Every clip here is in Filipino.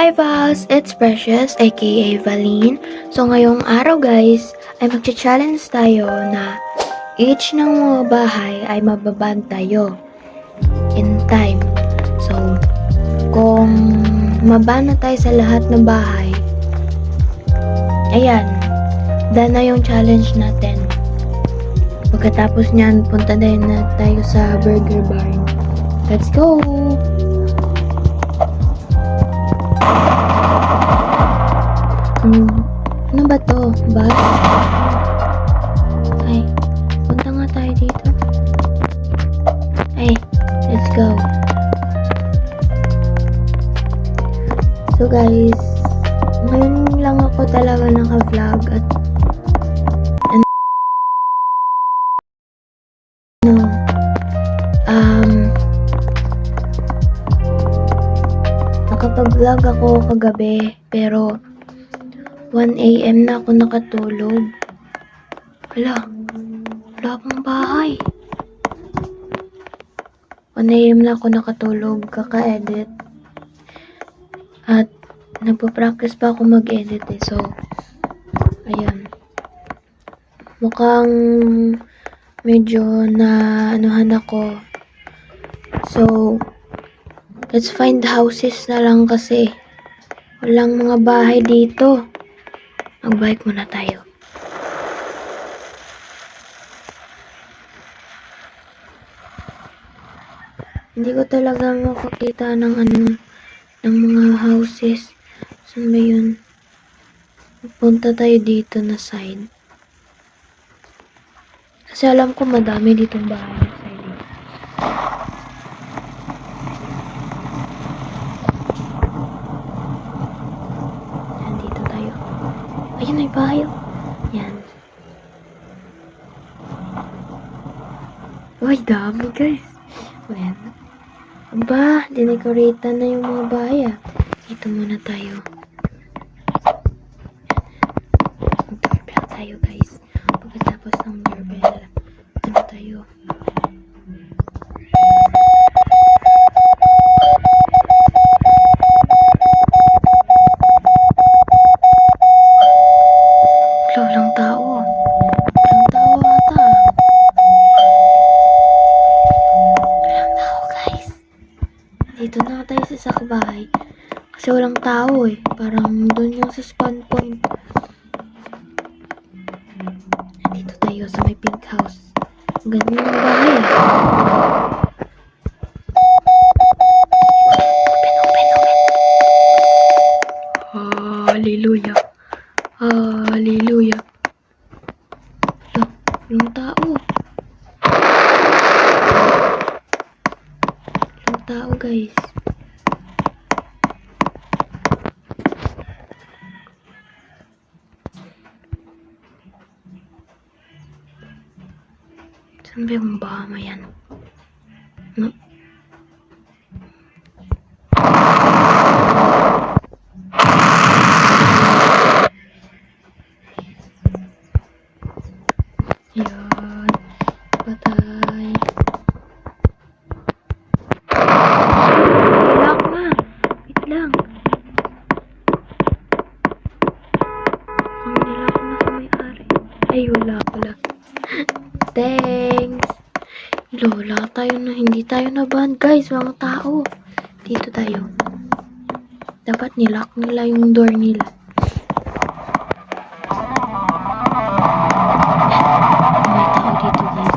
Hi Vals! It's Precious aka Valine. So ngayong araw guys, ay magcha-challenge tayo na each ng mga bahay ay mababag tayo in time. So, kung maban na tayo sa lahat ng bahay, ayan, done na yung challenge natin. Pagkatapos niyan, punta din na tayo sa Burger Barn. Let's go! Ano ba to? Bus? Ay, punta nga tayo dito. Ay, let's go. So guys, ngayon lang ako talaga naka-vlog at nakapag-vlog ako kagabi pero 1 AM na ako nakatulog. Wala pang bahay. 1 AM na ako nakatulog, kaka-edit. At nagpo-practice pa ako mag-edit eh. So, ayan. Mukhang medyo na anuhan ako. So, let's find houses na lang kasi walang mga bahay dito. Mag-bike muna tayo. Hindi ko talaga makakita ng ng mga houses. Saan ba yun? Punta tayo dito na side. Kasi alam ko madami ditong bahay na side. Nandito tayo. Ayun, may bahay. Yan. Uy, dami guys. Ayan. Aba, dinekorate na yung mga bahay ah. Dito muna tayo. Mag-doorbell tayo guys. Pagkatapos ng doorbell, ano tayo? Walang tao. Walang tao ata. Walang tao guys. Dito na tayo sa bahay. Kasi walang tao eh. Parang doon yung sa spawn point. Dito tayo sa may pink house. Ang ganda yung bahay ah. Hallelujah. Hallelujah. Ito, yung tao. Yung tao guys. Saan ba yung bahay yan? No? Ayan. Patay. Lock na. Wait lang. Ang nilak na sa may-ari. Ay, wala pala. Thanks. Lola tayo na. Hindi tayo na-ban. Guys, walang tao. Dito tayo. Dapat nilock nila yung door nila. May tao dito guys.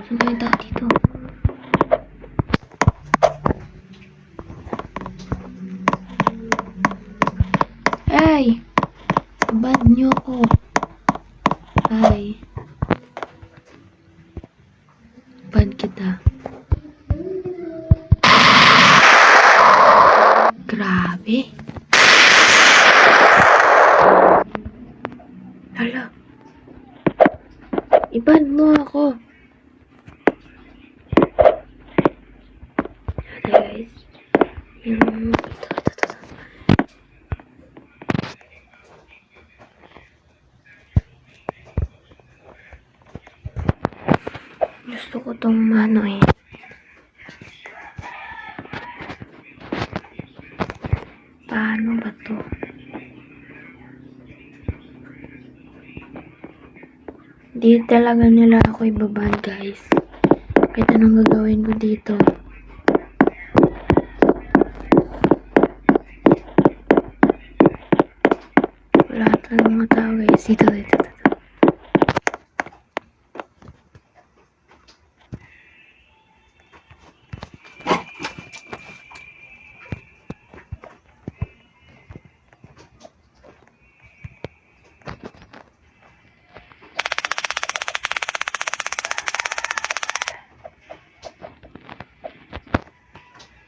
Saan ba yung tao dito? Ay! Bad niyo ako. Ay. Bad kita. Grabe. Hala. Iban mo ako. Gusto ko tong ano eh. Paano ba to? Di talaga nila ako ibaban, guys. Kahit anong gagawin ko dito. Wala talaga mga tao, guys. Dito.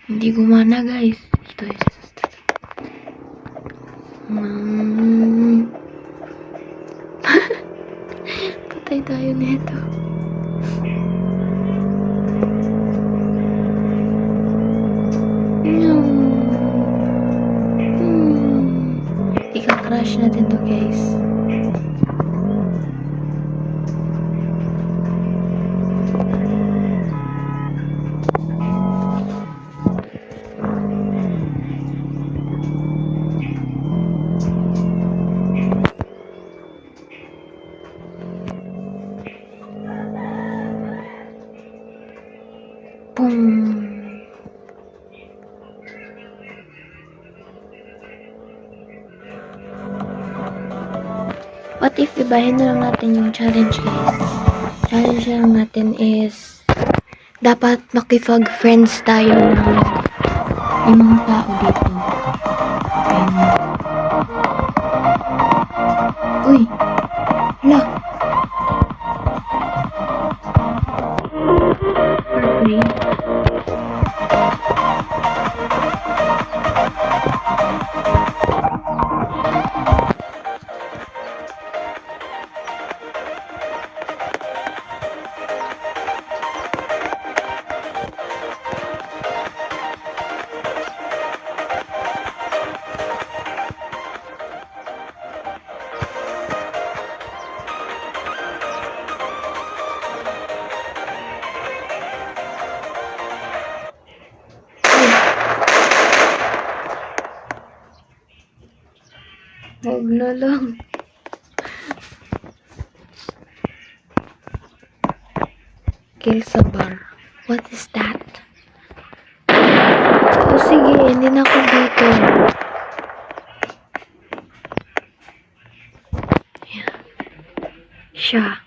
Hindi gumana, guys. Ito. Patay tayo nito. No. Ika-crash natin to, guys. Boom. What if ibahin na lang natin yung challenge, guys? Challenge na lang natin is dapat makipag-friends tayo ng mga tao dito. Uy! Hala! Perfect. Huwag na lang. Kill sa bar. What is that? Oh, sige. Hindi na ako dito. Yeah. Siya.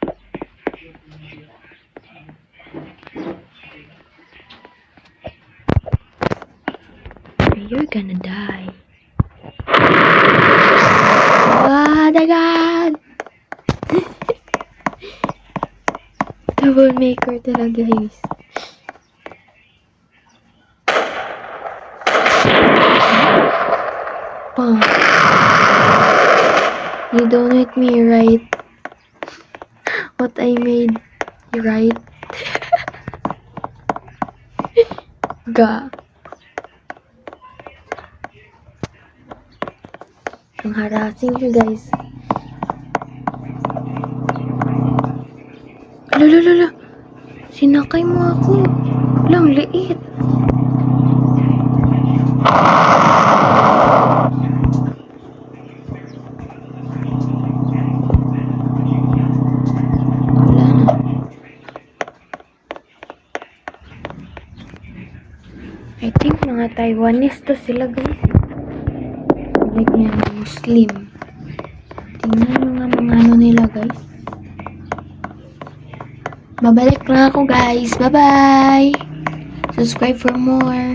You're gonna die. Oh my God! Troublemaker talaga, guys. Oh. You don't make me right what I made right. Ga. Ang harassing siya, guys. Lala. Sinakay mo ako. Lang liit. Wala na. I think mga Taiwanese to sila, guys. Like nga Muslim. Tingnan nyo nga mga ano nila, guys. Babalik na ako, guys. Bye-bye! Subscribe for more.